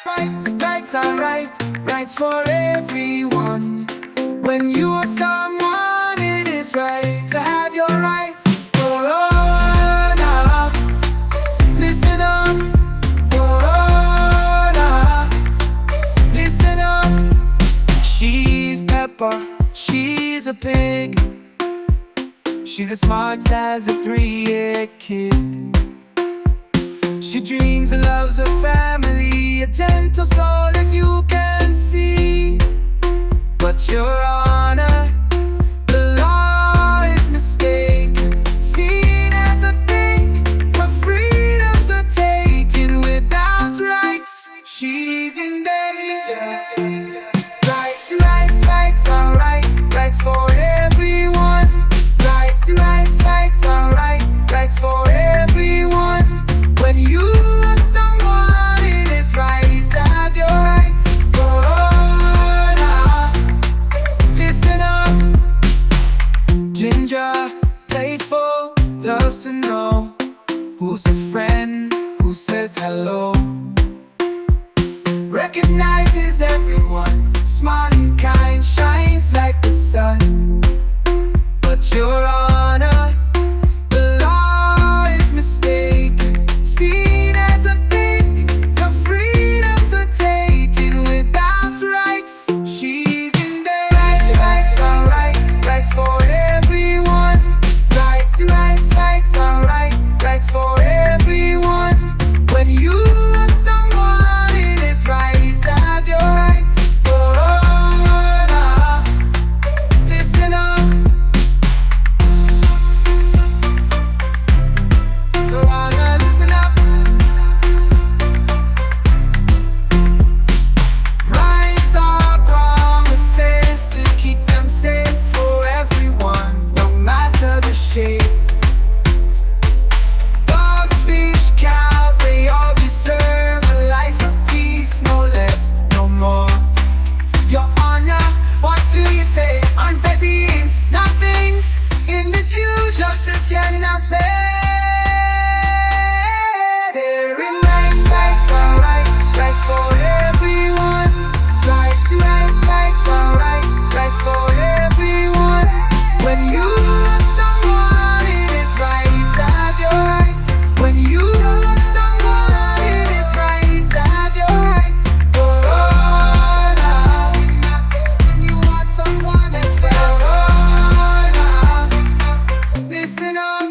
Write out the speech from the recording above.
Rights are right, rights for everyone. When you are someone, it is right to have your rights. Corona, listen up. Corona, listen up. She's Pepa, she's a pig. She's as smart as a 3-year kid. She dreams and loves her family, a gentle soul as you can see. But Your Honor, the law is mistaken, seen as a thing her freedoms are taken. Without rights, she's in danger. Rights are right, rights for everyone. Rights are right, rights for everyone. When you are someone, it is right to have your rights. Corona, listen up. Ginger, playful, loves to know who's a friend, who says hello. Recognizes everyone, smart and kind, shines like the sun. But Your Honor, the law is mistaken, seen as a thing her freedoms are taken. Without rights, she's in danger. Rights are right, rights for everyone. Rights are right, rights for everyone. When you are someone, it is right to have your rights. Corona, listen up. Corona, listen up. Rights are promises to keep them safe for everyone, no matter the shape. Dogs, fish, cows, they all deserve a life of peace, no less, no more. Your Honor, what do you say? Aren't they beings, not things? In this huge justice cannot fail. They're in rights are right, rights for everyone. Rights are right, rights for everyone. When you are someone, it is right to have your rights. When you are someone, it is right to have your rights. Corona, when you are someone, it's Corona, listen up.